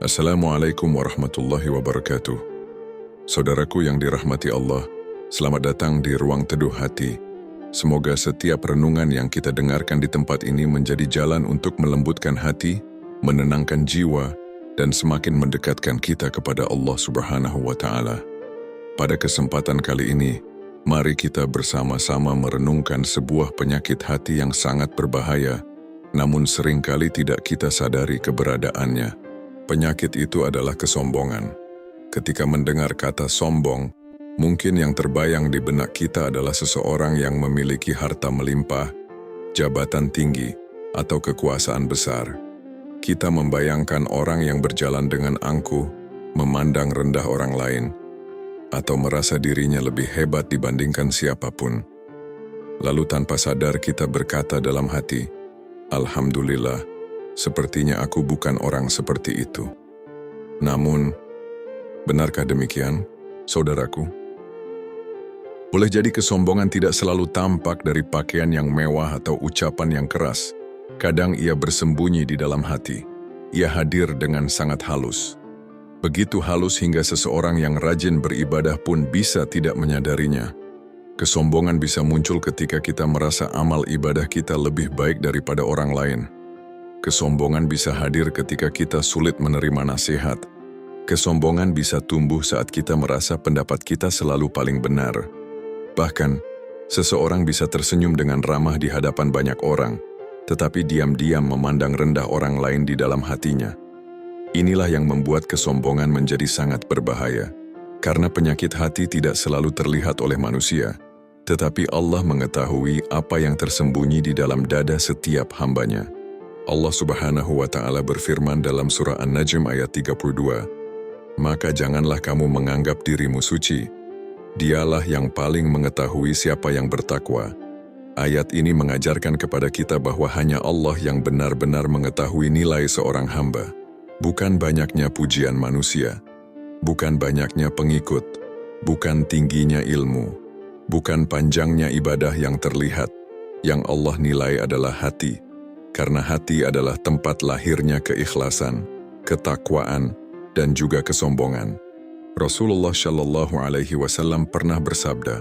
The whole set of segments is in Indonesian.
Assalamualaikum warahmatullahi wabarakatuh. Saudaraku yang dirahmati Allah, selamat datang di Ruang Teduh Hati. Semoga setiap renungan yang kita dengarkan di tempat ini menjadi jalan untuk melembutkan hati, menenangkan jiwa, dan semakin mendekatkan kita kepada Allah Subhanahu wa Ta'ala. Pada kesempatan kali ini, mari kita bersama-sama merenungkan sebuah penyakit hati yang sangat berbahaya, namun seringkali tidak kita sadari keberadaannya. Penyakit itu adalah kesombongan. Ketika mendengar kata sombong, mungkin yang terbayang di benak kita adalah seseorang yang memiliki harta melimpah, jabatan tinggi, atau kekuasaan besar. Kita membayangkan orang yang berjalan dengan angkuh, memandang rendah orang lain, atau merasa dirinya lebih hebat dibandingkan siapapun. Lalu tanpa sadar kita berkata dalam hati, "Alhamdulillah, sepertinya aku bukan orang seperti itu." Namun, benarkah demikian, saudaraku? Boleh jadi kesombongan tidak selalu tampak dari pakaian yang mewah atau ucapan yang keras. Kadang ia bersembunyi di dalam hati. Ia hadir dengan sangat halus. Begitu halus hingga seseorang yang rajin beribadah pun bisa tidak menyadarinya. Kesombongan bisa muncul ketika kita merasa amal ibadah kita lebih baik daripada orang lain. Kesombongan bisa hadir ketika kita sulit menerima nasihat. Kesombongan bisa tumbuh saat kita merasa pendapat kita selalu paling benar. Bahkan, seseorang bisa tersenyum dengan ramah di hadapan banyak orang, tetapi diam-diam memandang rendah orang lain di dalam hatinya. Inilah yang membuat kesombongan menjadi sangat berbahaya, karena penyakit hati tidak selalu terlihat oleh manusia, tetapi Allah mengetahui apa yang tersembunyi di dalam dada setiap hambanya. Allah Subhanahu wa Ta'ala berfirman dalam surah An-Najm ayat 32, "Maka janganlah kamu menganggap dirimu suci. Dialah yang paling mengetahui siapa yang bertakwa." Ayat ini mengajarkan kepada kita bahwa hanya Allah yang benar-benar mengetahui nilai seorang hamba. Bukan banyaknya pujian manusia, bukan banyaknya pengikut, bukan tingginya ilmu, bukan panjangnya ibadah yang terlihat. Yang Allah nilai adalah hati. Karena hati adalah tempat lahirnya keikhlasan, ketakwaan, dan juga kesombongan. Rasulullah Shallallahu Alaihi Wasallam pernah bersabda,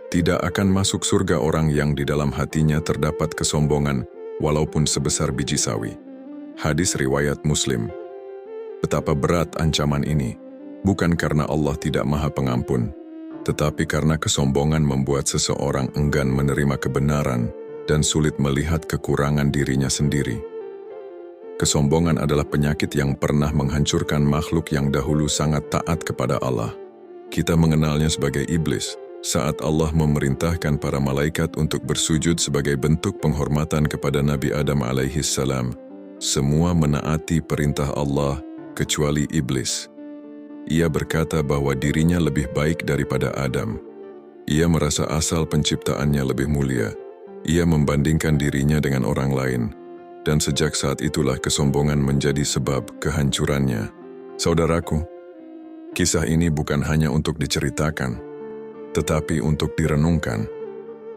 "Tidak akan masuk surga orang yang di dalam hatinya terdapat kesombongan, walaupun sebesar biji sawi." Hadis riwayat Muslim. Betapa berat ancaman ini, bukan karena Allah tidak Maha Pengampun, tetapi karena kesombongan membuat seseorang enggan menerima kebenaran dan sulit melihat kekurangan dirinya sendiri. Kesombongan adalah penyakit yang pernah menghancurkan makhluk yang dahulu sangat taat kepada Allah. Kita mengenalnya sebagai iblis, saat Allah memerintahkan para malaikat untuk bersujud sebagai bentuk penghormatan kepada Nabi Adam alaihissalam. Semua menaati perintah Allah kecuali iblis. Ia berkata bahwa dirinya lebih baik daripada Adam. Ia merasa asal penciptaannya lebih mulia. Ia membandingkan dirinya dengan orang lain, dan sejak saat itulah kesombongan menjadi sebab kehancurannya. Saudaraku, kisah ini bukan hanya untuk diceritakan, tetapi untuk direnungkan,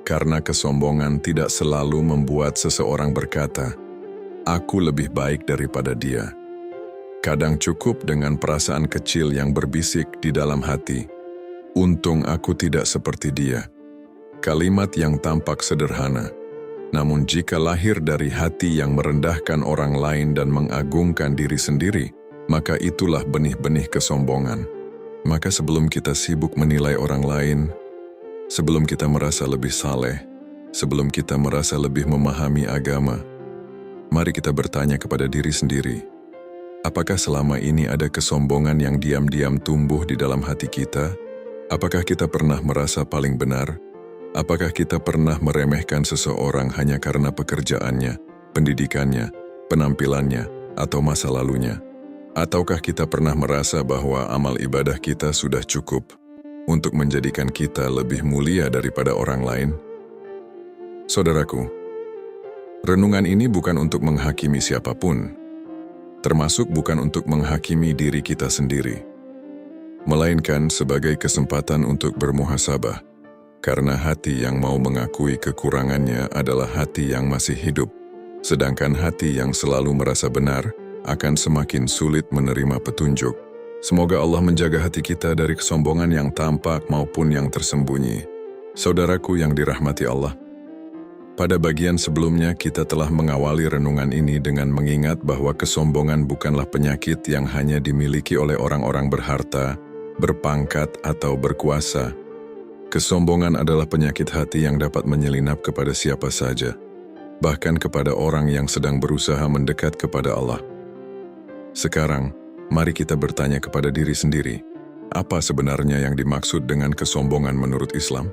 karena kesombongan tidak selalu membuat seseorang berkata, "Aku lebih baik daripada dia." Kadang cukup dengan perasaan kecil yang berbisik di dalam hati, "Untung aku tidak seperti dia." Kalimat yang tampak sederhana, namun jika lahir dari hati yang merendahkan orang lain dan mengagungkan diri sendiri, maka itulah benih-benih kesombongan. Maka sebelum kita sibuk menilai orang lain, sebelum kita merasa lebih saleh, sebelum kita merasa lebih memahami agama, mari kita bertanya kepada diri sendiri, apakah selama ini ada kesombongan yang diam-diam tumbuh di dalam hati kita? Apakah kita pernah merasa paling benar? Apakah kita pernah meremehkan seseorang hanya karena pekerjaannya, pendidikannya, penampilannya, atau masa lalunya? Ataukah kita pernah merasa bahwa amal ibadah kita sudah cukup untuk menjadikan kita lebih mulia daripada orang lain? Saudaraku, renungan ini bukan untuk menghakimi siapapun, termasuk bukan untuk menghakimi diri kita sendiri, melainkan sebagai kesempatan untuk bermuhasabah. Karena hati yang mau mengakui kekurangannya adalah hati yang masih hidup, sedangkan hati yang selalu merasa benar akan semakin sulit menerima petunjuk. Semoga Allah menjaga hati kita dari kesombongan yang tampak maupun yang tersembunyi. Saudaraku yang dirahmati Allah, pada bagian sebelumnya kita telah mengawali renungan ini dengan mengingat bahwa kesombongan bukanlah penyakit yang hanya dimiliki oleh orang-orang berharta, berpangkat, atau berkuasa. Kesombongan adalah penyakit hati yang dapat menyelinap kepada siapa saja, bahkan kepada orang yang sedang berusaha mendekat kepada Allah. Sekarang, mari kita bertanya kepada diri sendiri, apa sebenarnya yang dimaksud dengan kesombongan menurut Islam?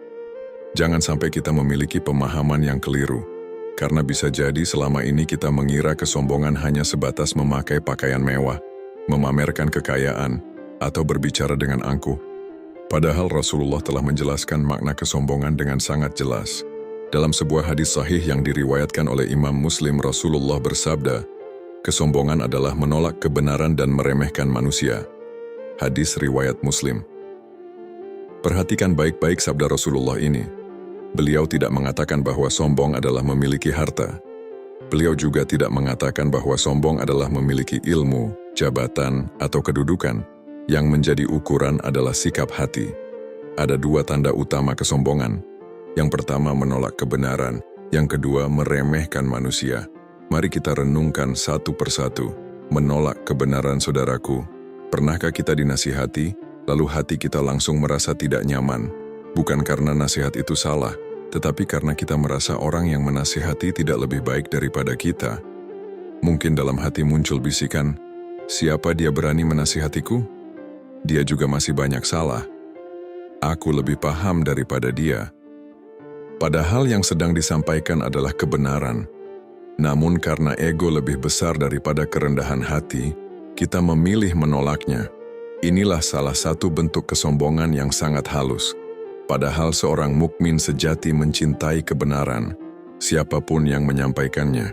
Jangan sampai kita memiliki pemahaman yang keliru, karena bisa jadi selama ini kita mengira kesombongan hanya sebatas memakai pakaian mewah, memamerkan kekayaan, atau berbicara dengan angkuh. Padahal Rasulullah telah menjelaskan makna kesombongan dengan sangat jelas. Dalam sebuah hadis sahih yang diriwayatkan oleh Imam Muslim, Rasulullah bersabda, kesombongan adalah menolak kebenaran dan meremehkan manusia. Hadis riwayat Muslim. Perhatikan baik-baik sabda Rasulullah ini. Beliau tidak mengatakan bahwa sombong adalah memiliki harta. Beliau juga tidak mengatakan bahwa sombong adalah memiliki ilmu, jabatan, atau kedudukan. Yang menjadi ukuran adalah sikap hati. Ada dua tanda utama kesombongan. Yang pertama menolak kebenaran, yang kedua meremehkan manusia. Mari kita renungkan satu persatu. Menolak kebenaran, saudaraku. Pernahkah kita dinasihati, lalu hati kita langsung merasa tidak nyaman? Bukan karena nasihat itu salah, tetapi karena kita merasa orang yang menasihati tidak lebih baik daripada kita. Mungkin dalam hati muncul bisikan, siapa dia berani menasihatiku? Dia juga masih banyak salah. Aku lebih paham daripada dia. Padahal yang sedang disampaikan adalah kebenaran. Namun karena ego lebih besar daripada kerendahan hati, kita memilih menolaknya. Inilah salah satu bentuk kesombongan yang sangat halus. Padahal seorang mukmin sejati mencintai kebenaran, siapapun yang menyampaikannya.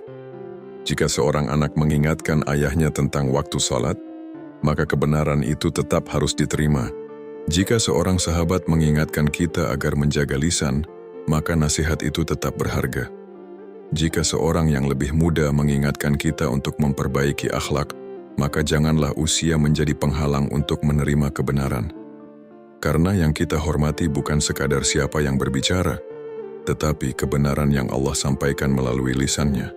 Jika seorang anak mengingatkan ayahnya tentang waktu sholat, maka kebenaran itu tetap harus diterima. Jika seorang sahabat mengingatkan kita agar menjaga lisan, maka nasihat itu tetap berharga. Jika seorang yang lebih muda mengingatkan kita untuk memperbaiki akhlak, maka janganlah usia menjadi penghalang untuk menerima kebenaran. Karena yang kita hormati bukan sekadar siapa yang berbicara, tetapi kebenaran yang Allah sampaikan melalui lisannya.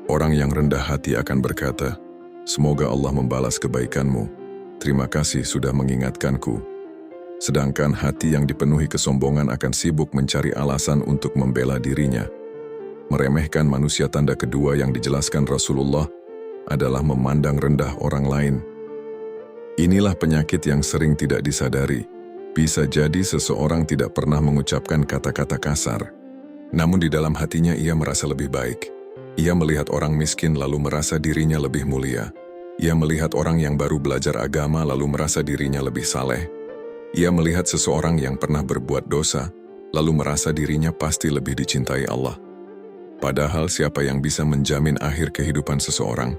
Orang yang rendah hati akan berkata, semoga Allah membalas kebaikanmu. Terima kasih sudah mengingatkanku. Sedangkan hati yang dipenuhi kesombongan akan sibuk mencari alasan untuk membela dirinya. Meremehkan manusia, tanda kedua yang dijelaskan Rasulullah adalah memandang rendah orang lain. Inilah penyakit yang sering tidak disadari. Bisa jadi seseorang tidak pernah mengucapkan kata-kata kasar, namun di dalam hatinya ia merasa lebih baik. Ia melihat orang miskin lalu merasa dirinya lebih mulia. Ia melihat orang yang baru belajar agama lalu merasa dirinya lebih saleh. Ia melihat seseorang yang pernah berbuat dosa, lalu merasa dirinya pasti lebih dicintai Allah. Padahal siapa yang bisa menjamin akhir kehidupan seseorang?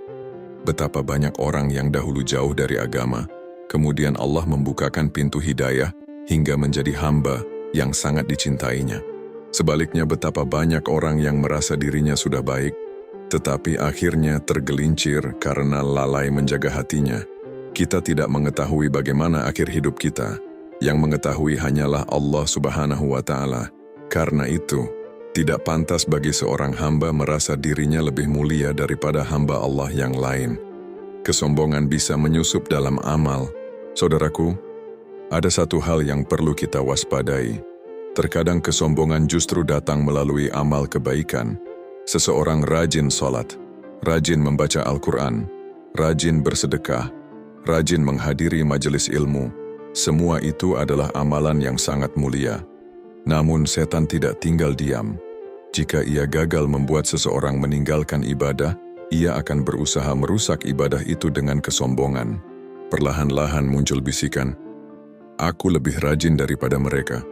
Betapa banyak orang yang dahulu jauh dari agama, kemudian Allah membukakan pintu hidayah hingga menjadi hamba yang sangat dicintainya. Sebaliknya betapa banyak orang yang merasa dirinya sudah baik, tetapi akhirnya tergelincir karena lalai menjaga hatinya. Kita tidak mengetahui bagaimana akhir hidup kita. Yang mengetahui hanyalah Allah Subhanahu wa Ta'ala. Karena itu, tidak pantas bagi seorang hamba merasa dirinya lebih mulia daripada hamba Allah yang lain. Kesombongan bisa menyusup dalam amal. Saudaraku, ada satu hal yang perlu kita waspadai. Terkadang kesombongan justru datang melalui amal kebaikan. Seseorang rajin sholat, rajin membaca Al-Quran, rajin bersedekah, rajin menghadiri majelis ilmu. Semua itu adalah amalan yang sangat mulia. Namun setan tidak tinggal diam. Jika ia gagal membuat seseorang meninggalkan ibadah, ia akan berusaha merusak ibadah itu dengan kesombongan. Perlahan-lahan muncul bisikan, aku lebih rajin daripada mereka.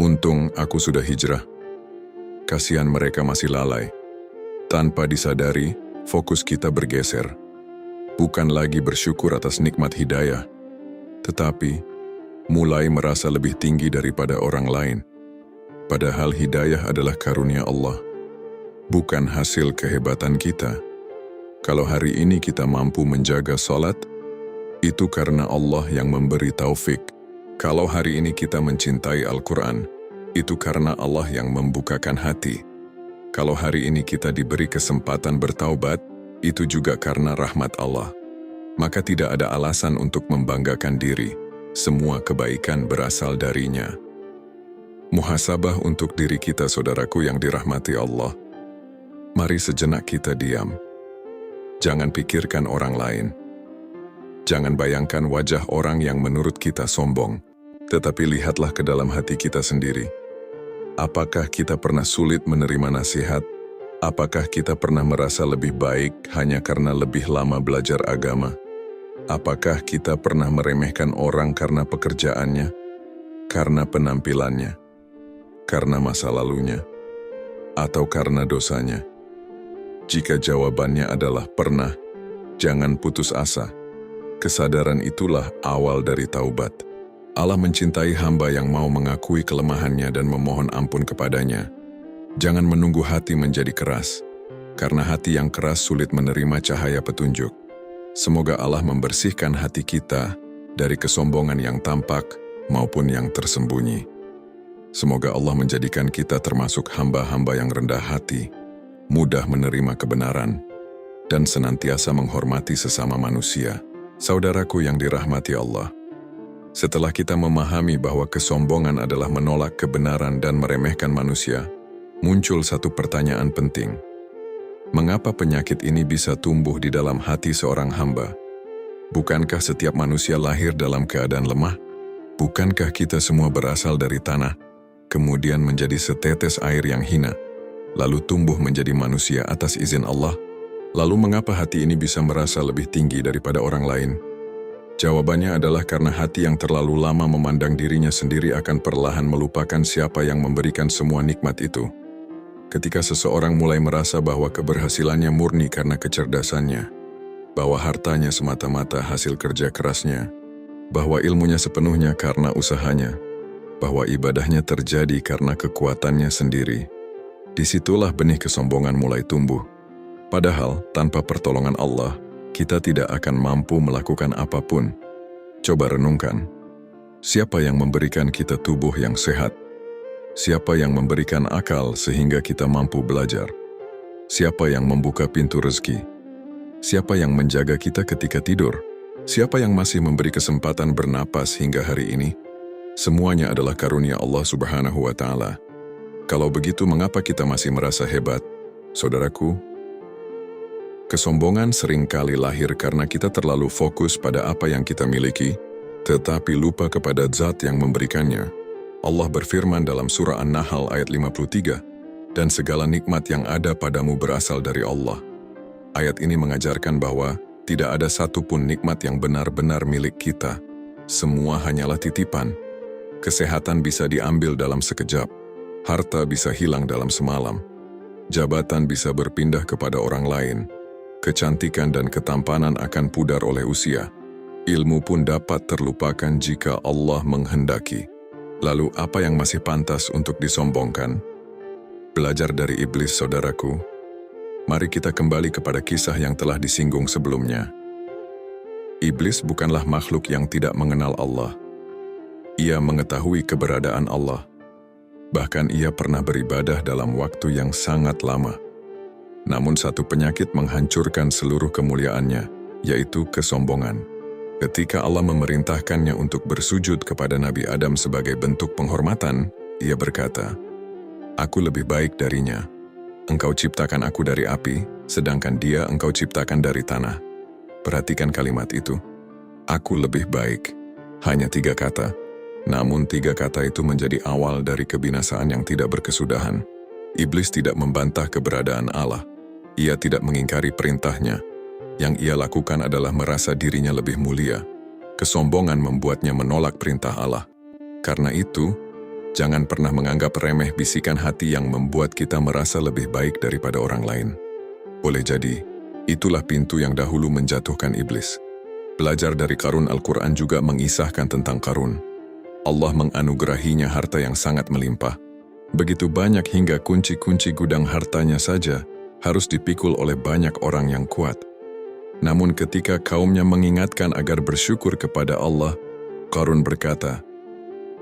Untung aku sudah hijrah. Kasihan mereka masih lalai. Tanpa disadari, fokus kita bergeser. Bukan lagi bersyukur atas nikmat hidayah, tetapi mulai merasa lebih tinggi daripada orang lain. Padahal hidayah adalah karunia Allah, bukan hasil kehebatan kita. Kalau hari ini kita mampu menjaga salat, itu karena Allah yang memberi taufik. Kalau hari ini kita mencintai Al-Quran, itu karena Allah yang membukakan hati. Kalau hari ini kita diberi kesempatan bertaubat, itu juga karena rahmat Allah. Maka tidak ada alasan untuk membanggakan diri. Semua kebaikan berasal darinya. Muhasabah untuk diri kita, saudaraku yang dirahmati Allah. Mari sejenak kita diam. Jangan pikirkan orang lain. Jangan bayangkan wajah orang yang menurut kita sombong, tetapi lihatlah ke dalam hati kita sendiri. Apakah kita pernah sulit menerima nasihat? Apakah kita pernah merasa lebih baik hanya karena lebih lama belajar agama? Apakah kita pernah meremehkan orang karena pekerjaannya, karena penampilannya, karena masa lalunya, atau karena dosanya? Jika jawabannya adalah pernah, jangan putus asa. Kesadaran itulah awal dari taubat. Allah mencintai hamba yang mau mengakui kelemahannya dan memohon ampun kepadanya. Jangan menunggu hati menjadi keras, karena hati yang keras sulit menerima cahaya petunjuk. Semoga Allah membersihkan hati kita dari kesombongan yang tampak maupun yang tersembunyi. Semoga Allah menjadikan kita termasuk hamba-hamba yang rendah hati, mudah menerima kebenaran, dan senantiasa menghormati sesama manusia. Saudaraku yang dirahmati Allah, setelah kita memahami bahwa kesombongan adalah menolak kebenaran dan meremehkan manusia, muncul satu pertanyaan penting. Mengapa penyakit ini bisa tumbuh di dalam hati seorang hamba? Bukankah setiap manusia lahir dalam keadaan lemah? Bukankah kita semua berasal dari tanah, kemudian menjadi setetes air yang hina, lalu tumbuh menjadi manusia atas izin Allah? Lalu mengapa hati ini bisa merasa lebih tinggi daripada orang lain? Jawabannya adalah karena hati yang terlalu lama memandang dirinya sendiri akan perlahan melupakan siapa yang memberikan semua nikmat itu. Ketika seseorang mulai merasa bahwa keberhasilannya murni karena kecerdasannya, bahwa hartanya semata-mata hasil kerja kerasnya, bahwa ilmunya sepenuhnya karena usahanya, bahwa ibadahnya terjadi karena kekuatannya sendiri, disitulah benih kesombongan mulai tumbuh. Padahal, tanpa pertolongan Allah, kita tidak akan mampu melakukan apapun. Coba renungkan, siapa yang memberikan kita tubuh yang sehat? Siapa yang memberikan akal sehingga kita mampu belajar? Siapa yang membuka pintu rezeki? Siapa yang menjaga kita ketika tidur? Siapa yang masih memberi kesempatan bernapas hingga hari ini? Semuanya adalah karunia Allah Subhanahu wa Ta'ala. Kalau begitu, mengapa kita masih merasa hebat? Saudaraku, kesombongan seringkali lahir karena kita terlalu fokus pada apa yang kita miliki, tetapi lupa kepada Zat yang memberikannya. Allah berfirman dalam surah An-Nahl ayat 53, "Dan segala nikmat yang ada padamu berasal dari Allah." Ayat ini mengajarkan bahwa tidak ada satupun nikmat yang benar-benar milik kita. Semua hanyalah titipan. Kesehatan bisa diambil dalam sekejap. Harta bisa hilang dalam semalam. Jabatan bisa berpindah kepada orang lain. Kecantikan dan ketampanan akan pudar oleh usia. Ilmu pun dapat terlupakan jika Allah menghendaki. Lalu apa yang masih pantas untuk disombongkan? Belajar dari iblis, saudaraku. Mari kita kembali kepada kisah yang telah disinggung sebelumnya. Iblis bukanlah makhluk yang tidak mengenal Allah. Ia mengetahui keberadaan Allah. Bahkan ia pernah beribadah dalam waktu yang sangat lama. Namun satu penyakit menghancurkan seluruh kemuliaannya, yaitu kesombongan. Ketika Allah memerintahkannya untuk bersujud kepada Nabi Adam sebagai bentuk penghormatan, ia berkata, "Aku lebih baik darinya. Engkau ciptakan aku dari api, sedangkan dia engkau ciptakan dari tanah." Perhatikan kalimat itu. Aku lebih baik. Hanya 3 kata. Namun 3 kata itu menjadi awal dari kebinasaan yang tidak berkesudahan. Iblis tidak membantah keberadaan Allah. Ia tidak mengingkari perintahnya. Yang ia lakukan adalah merasa dirinya lebih mulia. Kesombongan membuatnya menolak perintah Allah. Karena itu, jangan pernah menganggap remeh bisikan hati yang membuat kita merasa lebih baik daripada orang lain. Boleh jadi, itulah pintu yang dahulu menjatuhkan iblis. Belajar dari Qarun, Al-Quran juga mengisahkan tentang Qarun. Allah menganugerahinya harta yang sangat melimpah. Begitu banyak hingga kunci-kunci gudang hartanya saja harus dipikul oleh banyak orang yang kuat. Namun ketika kaumnya mengingatkan agar bersyukur kepada Allah, Qarun berkata,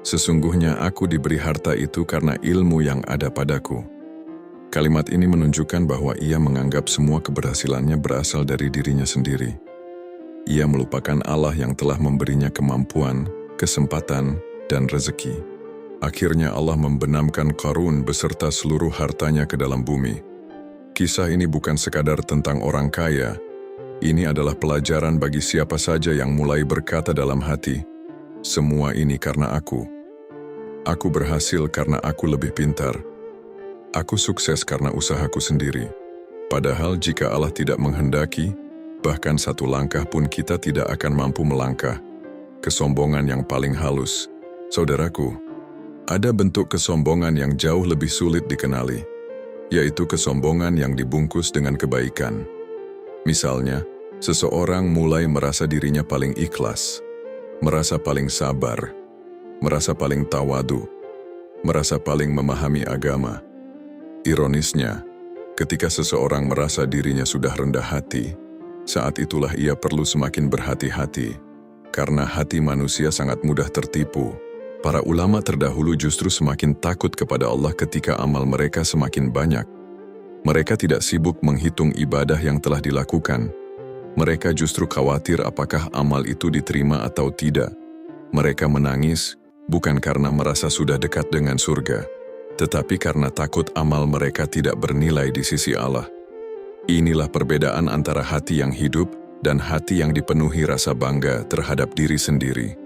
"Sesungguhnya aku diberi harta itu karena ilmu yang ada padaku." Kalimat ini menunjukkan bahwa ia menganggap semua keberhasilannya berasal dari dirinya sendiri. Ia melupakan Allah yang telah memberinya kemampuan, kesempatan, dan rezeki. Akhirnya Allah membenamkan Qarun beserta seluruh hartanya ke dalam bumi. Kisah ini bukan sekadar tentang orang kaya. Ini adalah pelajaran bagi siapa saja yang mulai berkata dalam hati, "Semua ini karena aku. Aku berhasil karena aku lebih pintar. Aku sukses karena usahaku sendiri." Padahal jika Allah tidak menghendaki, bahkan satu langkah pun kita tidak akan mampu melangkah. Kesombongan yang paling halus. Saudaraku, ada bentuk kesombongan yang jauh lebih sulit dikenali, yaitu kesombongan yang dibungkus dengan kebaikan. Misalnya, seseorang mulai merasa dirinya paling ikhlas, merasa paling sabar, merasa paling tawadu, merasa paling memahami agama. Ironisnya, ketika seseorang merasa dirinya sudah rendah hati, saat itulah ia perlu semakin berhati-hati, karena hati manusia sangat mudah tertipu. Para ulama terdahulu justru semakin takut kepada Allah ketika amal mereka semakin banyak. Mereka tidak sibuk menghitung ibadah yang telah dilakukan. Mereka justru khawatir apakah amal itu diterima atau tidak. Mereka menangis bukan karena merasa sudah dekat dengan surga, tetapi karena takut amal mereka tidak bernilai di sisi Allah. Inilah perbedaan antara hati yang hidup dan hati yang dipenuhi rasa bangga terhadap diri sendiri.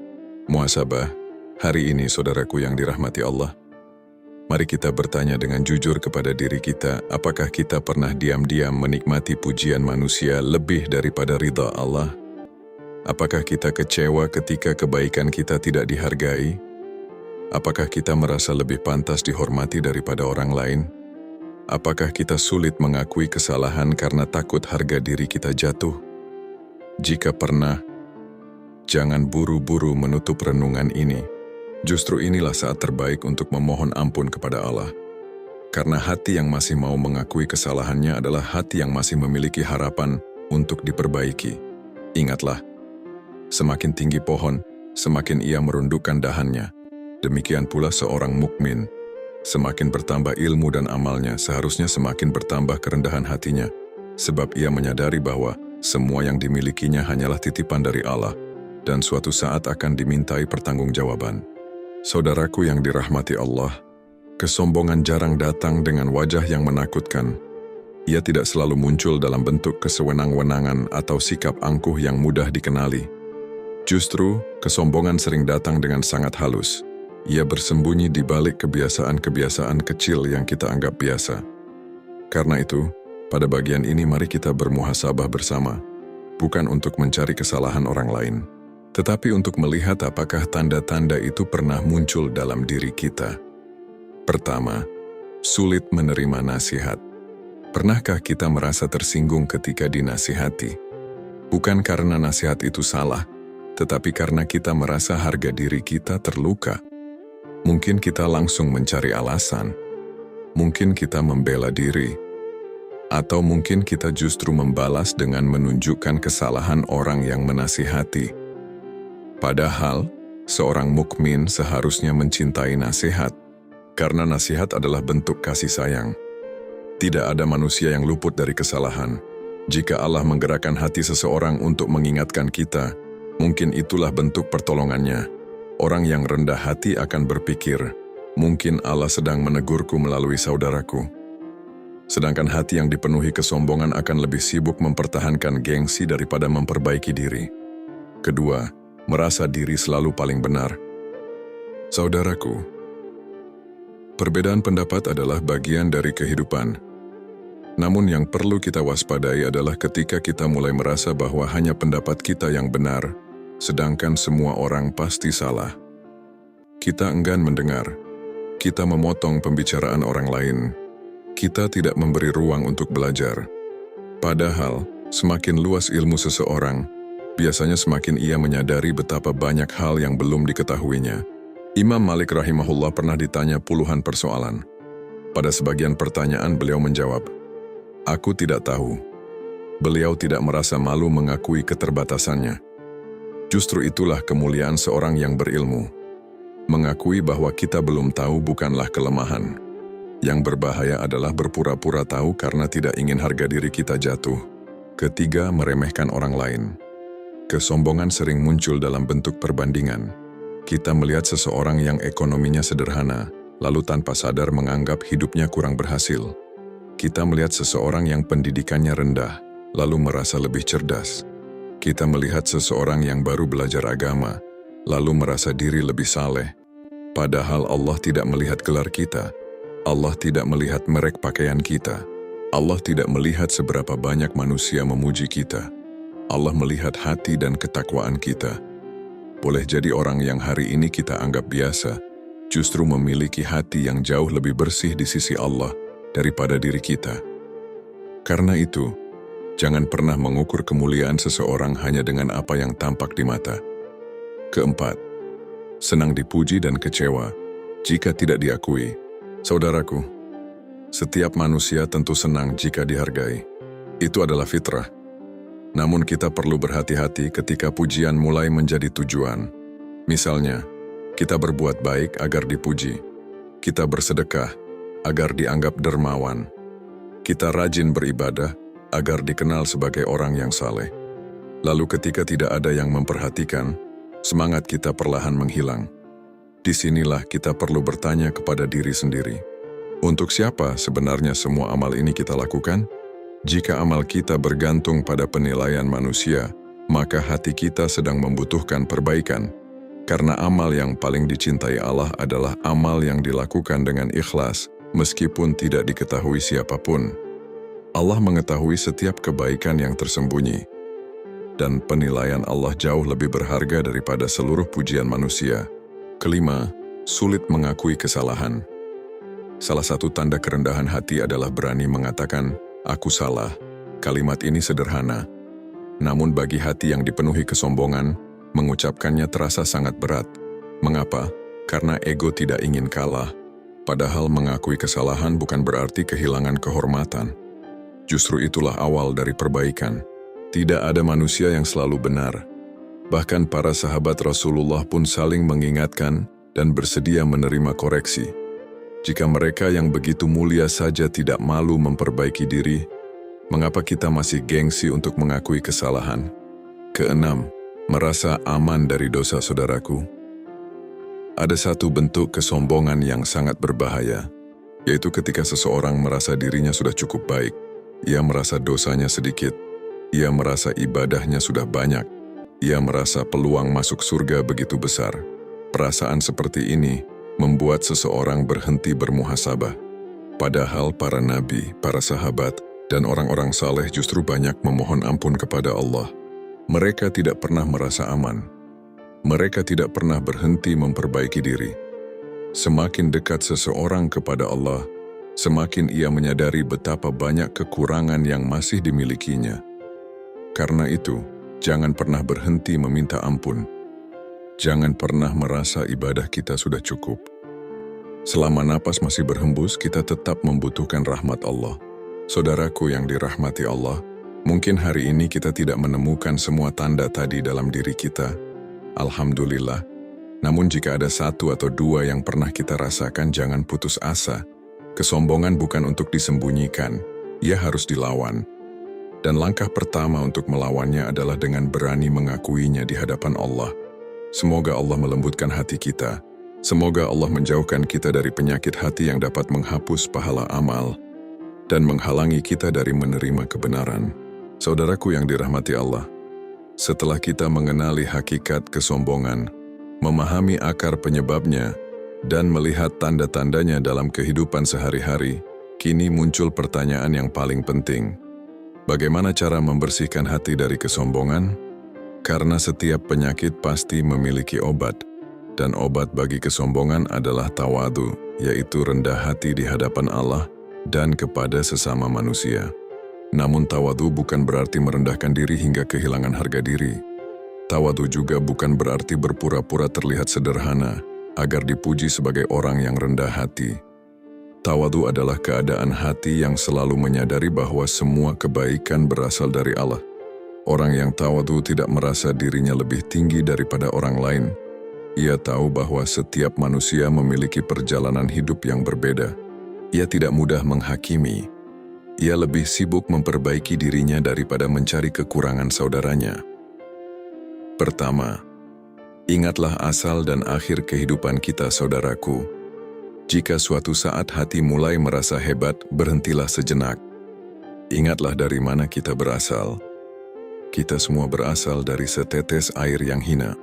Muhasabah, hari ini saudaraku yang dirahmati Allah, mari kita bertanya dengan jujur kepada diri kita, apakah kita pernah diam-diam menikmati pujian manusia lebih daripada ridha Allah? Apakah kita kecewa ketika kebaikan kita tidak dihargai? Apakah kita merasa lebih pantas dihormati daripada orang lain? Apakah kita sulit mengakui kesalahan karena takut harga diri kita jatuh? Jika pernah, jangan buru-buru menutup renungan ini. Justru inilah saat terbaik untuk memohon ampun kepada Allah. Karena hati yang masih mau mengakui kesalahannya adalah hati yang masih memiliki harapan untuk diperbaiki. Ingatlah, semakin tinggi pohon, semakin ia merundukkan dahannya. Demikian pula seorang mukmin, semakin bertambah ilmu dan amalnya, seharusnya semakin bertambah kerendahan hatinya, sebab ia menyadari bahwa semua yang dimilikinya hanyalah titipan dari Allah, dan suatu saat akan dimintai pertanggungjawaban. Saudaraku yang dirahmati Allah, kesombongan jarang datang dengan wajah yang menakutkan. Ia tidak selalu muncul dalam bentuk kesewenang-wenangan atau sikap angkuh yang mudah dikenali. Justru, kesombongan sering datang dengan sangat halus. Ia bersembunyi di balik kebiasaan-kebiasaan kecil yang kita anggap biasa. Karena itu, pada bagian ini mari kita bermuhasabah bersama, bukan untuk mencari kesalahan orang lain, tetapi untuk melihat apakah tanda-tanda itu pernah muncul dalam diri kita. Pertama, sulit menerima nasihat. Pernahkah kita merasa tersinggung ketika dinasihati? Bukan karena nasihat itu salah, tetapi karena kita merasa harga diri kita terluka. Mungkin kita langsung mencari alasan, mungkin kita membela diri, atau mungkin kita justru membalas dengan menunjukkan kesalahan orang yang menasihati. Padahal, seorang mukmin seharusnya mencintai nasihat, karena nasihat adalah bentuk kasih sayang. Tidak ada manusia yang luput dari kesalahan. Jika Allah menggerakkan hati seseorang untuk mengingatkan kita, mungkin itulah bentuk pertolongannya. Orang yang rendah hati akan berpikir, mungkin Allah sedang menegurku melalui saudaraku. Sedangkan hati yang dipenuhi kesombongan akan lebih sibuk mempertahankan gengsi daripada memperbaiki diri. Kedua, merasa diri selalu paling benar. Saudaraku, perbedaan pendapat adalah bagian dari kehidupan. Namun yang perlu kita waspadai adalah ketika kita mulai merasa bahwa hanya pendapat kita yang benar, sedangkan semua orang pasti salah. Kita enggan mendengar, kita memotong pembicaraan orang lain, kita tidak memberi ruang untuk belajar. Padahal, semakin luas ilmu seseorang, biasanya semakin ia menyadari betapa banyak hal yang belum diketahuinya. Imam Malik rahimahullah pernah ditanya puluhan persoalan. Pada sebagian pertanyaan beliau menjawab, Aku tidak tahu. Beliau tidak merasa malu mengakui keterbatasannya. Justru itulah kemuliaan seorang yang berilmu. Mengakui bahwa kita belum tahu bukanlah kelemahan. Yang berbahaya adalah berpura-pura tahu karena tidak ingin harga diri kita jatuh. Ketiga, meremehkan orang lain. Kesombongan sering muncul dalam bentuk perbandingan. Kita melihat seseorang yang ekonominya sederhana, lalu tanpa sadar menganggap hidupnya kurang berhasil. Kita melihat seseorang yang pendidikannya rendah, lalu merasa lebih cerdas. Kita melihat seseorang yang baru belajar agama, lalu merasa diri lebih saleh. Padahal Allah tidak melihat gelar kita. Allah tidak melihat merek pakaian kita. Allah tidak melihat seberapa banyak manusia memuji kita. Allah melihat hati dan ketakwaan kita. Boleh jadi orang yang hari ini kita anggap biasa, justru memiliki hati yang jauh lebih bersih di sisi Allah daripada diri kita. Karena itu, jangan pernah mengukur kemuliaan seseorang hanya dengan apa yang tampak di mata. Keempat, senang dipuji dan kecewa jika tidak diakui. Saudaraku, setiap manusia tentu senang jika dihargai. Itu adalah fitrah. Namun kita perlu berhati-hati ketika pujian mulai menjadi tujuan. Misalnya, kita berbuat baik agar dipuji. Kita bersedekah agar dianggap dermawan. Kita rajin beribadah agar dikenal sebagai orang yang saleh. Lalu ketika tidak ada yang memperhatikan, semangat kita perlahan menghilang. Disinilah kita perlu bertanya kepada diri sendiri. Untuk siapa sebenarnya semua amal ini kita lakukan? Jika amal kita bergantung pada penilaian manusia, maka hati kita sedang membutuhkan perbaikan. Karena amal yang paling dicintai Allah adalah amal yang dilakukan dengan ikhlas, meskipun tidak diketahui siapapun. Allah mengetahui setiap kebaikan yang tersembunyi. Dan penilaian Allah jauh lebih berharga daripada seluruh pujian manusia. Kelima, sulit mengakui kesalahan. Salah satu tanda kerendahan hati adalah berani mengatakan, "Aku salah." Kalimat ini sederhana. Namun bagi hati yang dipenuhi kesombongan, mengucapkannya terasa sangat berat. Mengapa? Karena ego tidak ingin kalah. Padahal mengakui kesalahan bukan berarti kehilangan kehormatan. Justru itulah awal dari perbaikan. Tidak ada manusia yang selalu benar. Bahkan para sahabat Rasulullah pun saling mengingatkan dan bersedia menerima koreksi. Jika mereka yang begitu mulia saja tidak malu memperbaiki diri, mengapa kita masih gengsi untuk mengakui kesalahan? Keenam, merasa aman dari dosa. Saudaraku, ada satu bentuk kesombongan yang sangat berbahaya, yaitu ketika seseorang merasa dirinya sudah cukup baik. Ia merasa dosanya sedikit. Ia merasa ibadahnya sudah banyak. Ia merasa peluang masuk surga begitu besar. Perasaan seperti ini membuat seseorang berhenti bermuhasabah. Padahal para nabi, para sahabat, dan orang-orang saleh justru banyak memohon ampun kepada Allah. Mereka tidak pernah merasa aman. Mereka tidak pernah berhenti memperbaiki diri. Semakin dekat seseorang kepada Allah, semakin ia menyadari betapa banyak kekurangan yang masih dimilikinya. Karena itu, jangan pernah berhenti meminta ampun. Jangan pernah merasa ibadah kita sudah cukup. Selama napas masih berhembus, kita tetap membutuhkan rahmat Allah. Saudaraku yang dirahmati Allah, mungkin hari ini kita tidak menemukan semua tanda tadi dalam diri kita. Alhamdulillah. Namun jika ada satu atau dua yang pernah kita rasakan, jangan putus asa. Kesombongan bukan untuk disembunyikan, ia harus dilawan. Dan langkah pertama untuk melawannya adalah dengan berani mengakuinya di hadapan Allah. Semoga Allah melembutkan hati kita. Semoga Allah menjauhkan kita dari penyakit hati yang dapat menghapus pahala amal dan menghalangi kita dari menerima kebenaran. Saudaraku yang dirahmati Allah, setelah kita mengenali hakikat kesombongan, memahami akar penyebabnya, dan melihat tanda-tandanya dalam kehidupan sehari-hari, kini muncul pertanyaan yang paling penting. Bagaimana cara membersihkan hati dari kesombongan? Karena setiap penyakit pasti memiliki obat, dan obat bagi kesombongan adalah tawadu, yaitu rendah hati di hadapan Allah dan kepada sesama manusia. Namun tawadu bukan berarti merendahkan diri hingga kehilangan harga diri. Tawadu juga bukan berarti berpura-pura terlihat sederhana agar dipuji sebagai orang yang rendah hati. Tawadhu adalah keadaan hati yang selalu menyadari bahwa semua kebaikan berasal dari Allah. Orang yang tawadhu tidak merasa dirinya lebih tinggi daripada orang lain. Ia tahu bahwa setiap manusia memiliki perjalanan hidup yang berbeda. Ia tidak mudah menghakimi. Ia lebih sibuk memperbaiki dirinya daripada mencari kekurangan saudaranya. Pertama, ingatlah asal dan akhir kehidupan kita, saudaraku. Jika suatu saat hati mulai merasa hebat, berhentilah sejenak. Ingatlah dari mana kita berasal. Kita semua berasal dari setetes air yang hina.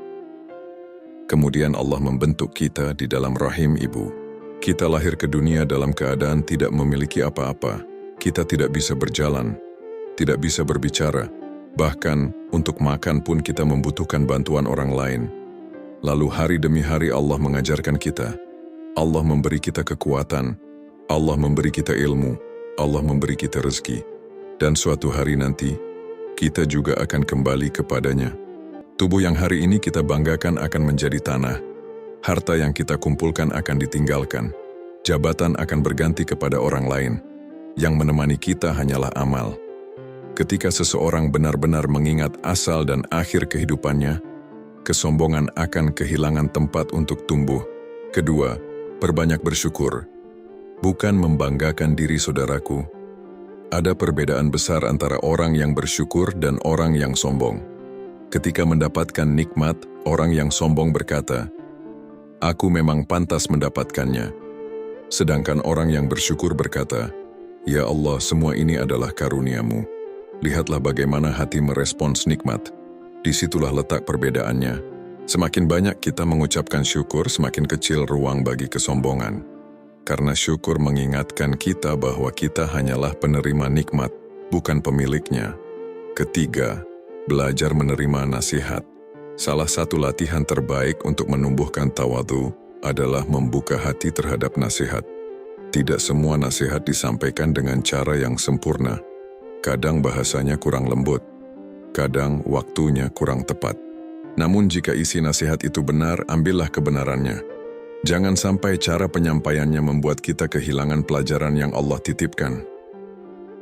Kemudian Allah membentuk kita di dalam rahim ibu. Kita lahir ke dunia dalam keadaan tidak memiliki apa-apa. Kita tidak bisa berjalan, tidak bisa berbicara. Bahkan untuk makan pun kita membutuhkan bantuan orang lain. Lalu hari demi hari Allah mengajarkan kita. Allah memberi kita kekuatan. Allah memberi kita ilmu. Allah memberi kita rezeki. Dan suatu hari nanti, kita juga akan kembali kepadanya. Tubuh yang hari ini kita banggakan akan menjadi tanah. Harta yang kita kumpulkan akan ditinggalkan. Jabatan akan berganti kepada orang lain. Yang menemani kita hanyalah amal. Ketika seseorang benar-benar mengingat asal dan akhir kehidupannya, kesombongan akan kehilangan tempat untuk tumbuh. Kedua, perbanyak bersyukur. Bukan membanggakan diri, saudaraku. Ada perbedaan besar antara orang yang bersyukur dan orang yang sombong. Ketika mendapatkan nikmat, orang yang sombong berkata, "Aku memang pantas mendapatkannya." Sedangkan orang yang bersyukur berkata, "Ya Allah, semua ini adalah karunia-Mu." Lihatlah bagaimana hati merespons nikmat. Disitulah letak perbedaannya. Semakin banyak kita mengucapkan syukur, semakin kecil ruang bagi kesombongan. Karena syukur mengingatkan kita bahwa kita hanyalah penerima nikmat, bukan pemiliknya. Ketiga, belajar menerima nasihat. Salah satu latihan terbaik untuk menumbuhkan tawadhu adalah membuka hati terhadap nasihat. Tidak semua nasihat disampaikan dengan cara yang sempurna. Kadang bahasanya kurang lembut, kadang waktunya kurang tepat. Namun jika isi nasihat itu benar, ambillah kebenarannya. Jangan sampai cara penyampaiannya membuat kita kehilangan pelajaran yang Allah titipkan.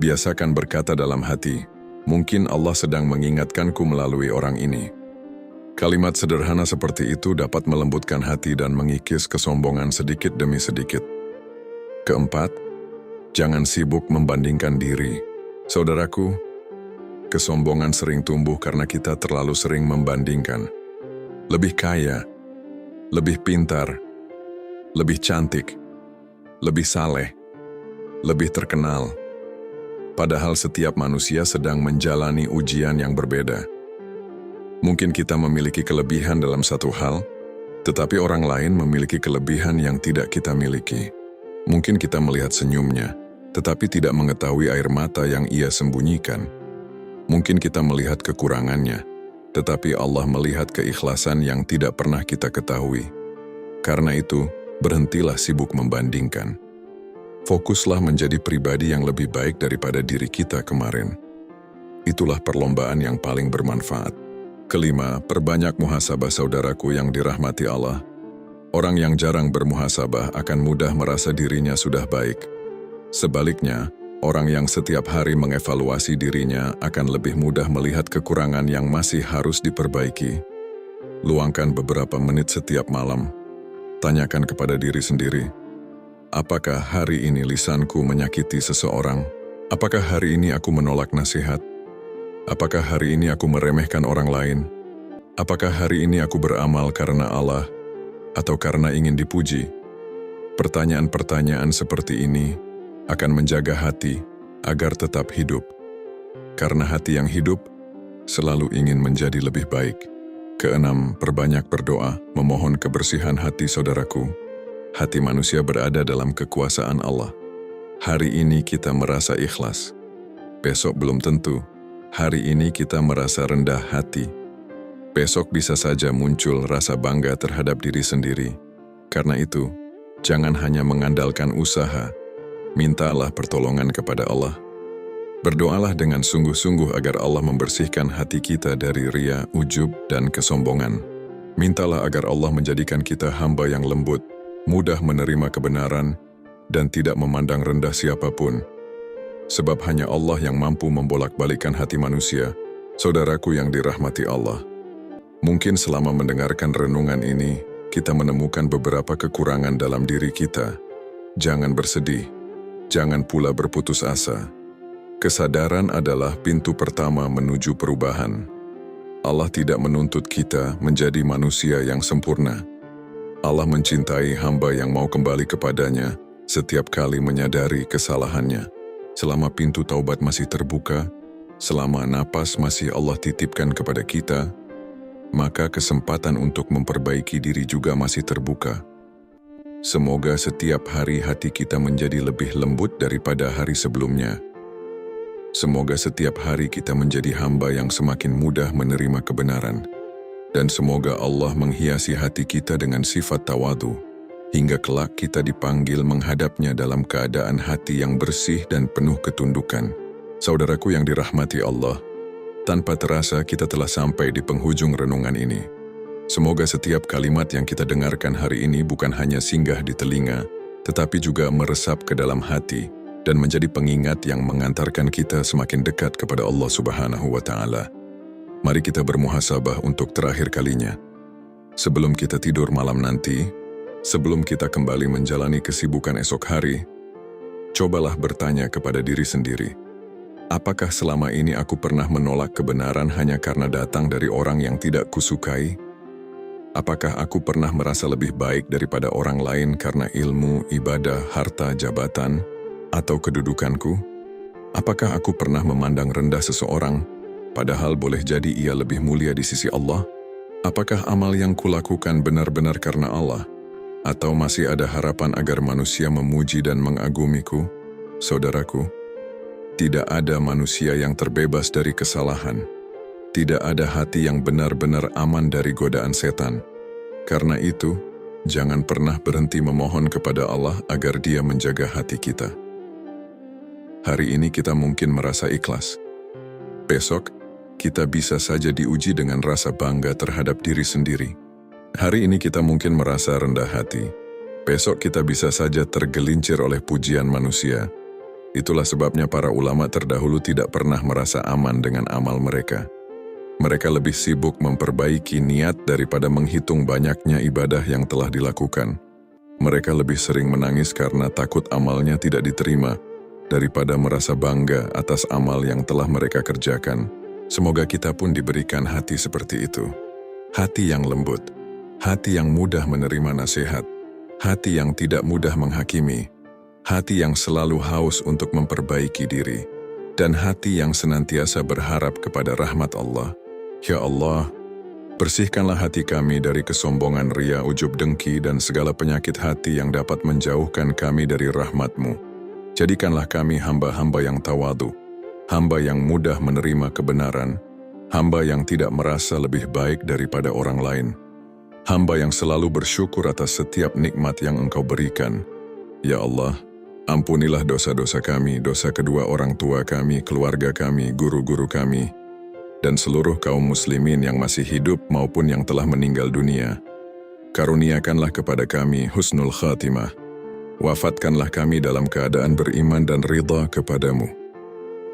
Biasakan berkata dalam hati, "Mungkin Allah sedang mengingatkanku melalui orang ini." Kalimat sederhana seperti itu dapat melembutkan hati dan mengikis kesombongan sedikit demi sedikit. Keempat, jangan sibuk membandingkan diri. Saudaraku, kesombongan sering tumbuh karena kita terlalu sering membandingkan. Lebih kaya, lebih pintar, lebih cantik, lebih saleh, lebih terkenal. Padahal setiap manusia sedang menjalani ujian yang berbeda. Mungkin kita memiliki kelebihan dalam satu hal, tetapi orang lain memiliki kelebihan yang tidak kita miliki. Mungkin kita melihat senyumnya, tetapi tidak mengetahui air mata yang ia sembunyikan. Mungkin kita melihat kekurangannya, tetapi Allah melihat keikhlasan yang tidak pernah kita ketahui. Karena itu, berhentilah sibuk membandingkan. Fokuslah menjadi pribadi yang lebih baik daripada diri kita kemarin. Itulah perlombaan yang paling bermanfaat. Kelima, perbanyak muhasabah, saudaraku yang dirahmati Allah. Orang yang jarang bermuhasabah akan mudah merasa dirinya sudah baik. Sebaliknya, orang yang setiap hari mengevaluasi dirinya akan lebih mudah melihat kekurangan yang masih harus diperbaiki. Luangkan beberapa menit setiap malam. Tanyakan kepada diri sendiri, apakah hari ini lisanku menyakiti seseorang? Apakah hari ini aku menolak nasihat? Apakah hari ini aku meremehkan orang lain? Apakah hari ini aku beramal karena Allah atau karena ingin dipuji? Pertanyaan-pertanyaan seperti ini akan menjaga hati agar tetap hidup. Karena hati yang hidup selalu ingin menjadi lebih baik. Keenam, perbanyak berdoa, memohon kebersihan hati, saudaraku. Hati manusia berada dalam kekuasaan Allah. Hari ini kita merasa ikhlas. Besok belum tentu. Hari ini kita merasa rendah hati. Besok bisa saja muncul rasa bangga terhadap diri sendiri. Karena itu, jangan hanya mengandalkan usaha. Mintalah pertolongan kepada Allah. Berdoalah dengan sungguh-sungguh agar Allah membersihkan hati kita dari ria, ujub, dan kesombongan. Mintalah agar Allah menjadikan kita hamba yang lembut, mudah menerima kebenaran, dan tidak memandang rendah siapapun. Sebab hanya Allah yang mampu membolak-balikkan hati manusia, saudaraku yang dirahmati Allah. Mungkin selama mendengarkan renungan ini, kita menemukan beberapa kekurangan dalam diri kita. Jangan bersedih, jangan pula berputus asa. Kesadaran adalah pintu pertama menuju perubahan. Allah tidak menuntut kita menjadi manusia yang sempurna. Allah mencintai hamba yang mau kembali kepadanya setiap kali menyadari kesalahannya. Selama pintu taubat masih terbuka, selama napas masih Allah titipkan kepada kita, maka kesempatan untuk memperbaiki diri juga masih terbuka. Semoga setiap hari hati kita menjadi lebih lembut daripada hari sebelumnya. Semoga setiap hari kita menjadi hamba yang semakin mudah menerima kebenaran. Dan semoga Allah menghiasi hati kita dengan sifat tawadu, hingga kelak kita dipanggil menghadapnya dalam keadaan hati yang bersih dan penuh ketundukan. Saudaraku yang dirahmati Allah, tanpa terasa kita telah sampai di penghujung renungan ini. Semoga setiap kalimat yang kita dengarkan hari ini bukan hanya singgah di telinga, tetapi juga meresap ke dalam hati dan menjadi pengingat yang mengantarkan kita semakin dekat kepada Allah Subhanahu wa Ta'ala. Mari kita bermuhasabah untuk terakhir kalinya. Sebelum kita tidur malam nanti, sebelum kita kembali menjalani kesibukan esok hari, cobalah bertanya kepada diri sendiri, apakah selama ini aku pernah menolak kebenaran hanya karena datang dari orang yang tidak kusukai? Apakah aku pernah merasa lebih baik daripada orang lain karena ilmu, ibadah, harta, jabatan, atau kedudukanku? Apakah aku pernah memandang rendah seseorang, padahal boleh jadi ia lebih mulia di sisi Allah? Apakah amal yang kulakukan benar-benar karena Allah? Atau masih ada harapan agar manusia memuji dan mengagumiku? Saudaraku, tidak ada manusia yang terbebas dari kesalahan. Tidak ada hati yang benar-benar aman dari godaan setan. Karena itu, jangan pernah berhenti memohon kepada Allah agar Dia menjaga hati kita. Hari ini kita mungkin merasa ikhlas. Besok, kita bisa saja diuji dengan rasa bangga terhadap diri sendiri. Hari ini kita mungkin merasa rendah hati. Besok kita bisa saja tergelincir oleh pujian manusia. Itulah sebabnya para ulama terdahulu tidak pernah merasa aman dengan amal mereka. Mereka lebih sibuk memperbaiki niat daripada menghitung banyaknya ibadah yang telah dilakukan. Mereka lebih sering menangis karena takut amalnya tidak diterima, daripada merasa bangga atas amal yang telah mereka kerjakan. Semoga kita pun diberikan hati seperti itu. Hati yang lembut, hati yang mudah menerima nasihat, hati yang tidak mudah menghakimi, hati yang selalu haus untuk memperbaiki diri, dan hati yang senantiasa berharap kepada rahmat Allah. Ya Allah, bersihkanlah hati kami dari kesombongan, ria, ujub, dengki, dan segala penyakit hati yang dapat menjauhkan kami dari rahmat-Mu. Jadikanlah kami hamba-hamba yang tawadu, hamba yang mudah menerima kebenaran, hamba yang tidak merasa lebih baik daripada orang lain, hamba yang selalu bersyukur atas setiap nikmat yang Engkau berikan. Ya Allah, ampunilah dosa-dosa kami, dosa kedua orang tua kami, keluarga kami, guru-guru kami, dan seluruh kaum muslimin yang masih hidup maupun yang telah meninggal dunia. Karuniakanlah kepada kami husnul khatimah. Wafatkanlah kami dalam keadaan beriman dan ridha kepadamu.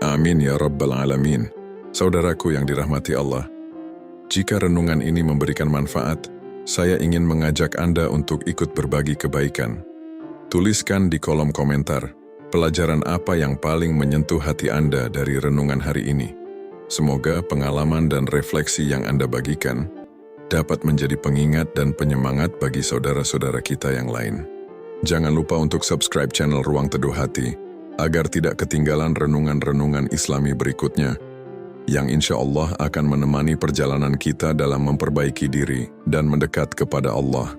Amin ya Rabbal Alamin. Saudaraku yang dirahmati Allah, jika renungan ini memberikan manfaat, saya ingin mengajak Anda untuk ikut berbagi kebaikan. Tuliskan di kolom komentar, pelajaran apa yang paling menyentuh hati Anda dari renungan hari ini. Semoga pengalaman dan refleksi yang Anda bagikan dapat menjadi pengingat dan penyemangat bagi saudara-saudara kita yang lain. Jangan lupa untuk subscribe channel Ruang Teduh Hati, agar tidak ketinggalan renungan-renungan Islami berikutnya, yang insya Allah akan menemani perjalanan kita dalam memperbaiki diri dan mendekat kepada Allah.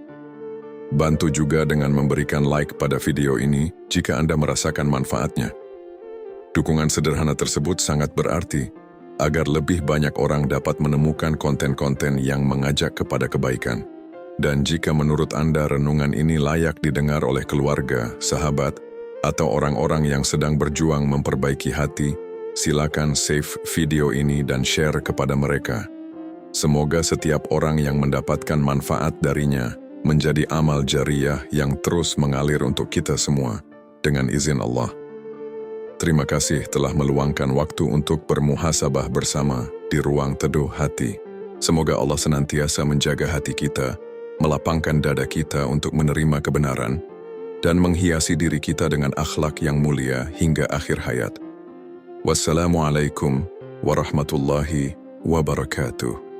Bantu juga dengan memberikan like pada video ini jika Anda merasakan manfaatnya. Dukungan sederhana tersebut sangat berarti, agar lebih banyak orang dapat menemukan konten-konten yang mengajak kepada kebaikan. Dan jika menurut Anda renungan ini layak didengar oleh keluarga, sahabat, atau orang-orang yang sedang berjuang memperbaiki hati, silakan save video ini dan share kepada mereka. Semoga setiap orang yang mendapatkan manfaat darinya menjadi amal jariyah yang terus mengalir untuk kita semua. dengan izin Allah. Terima kasih telah meluangkan waktu untuk bermuhasabah bersama di Ruang Teduh Hati. Semoga Allah senantiasa menjaga hati kita, melapangkan dada kita untuk menerima kebenaran, dan menghiasi diri kita dengan akhlak yang mulia hingga akhir hayat. Wassalamualaikum warahmatullahi wabarakatuh.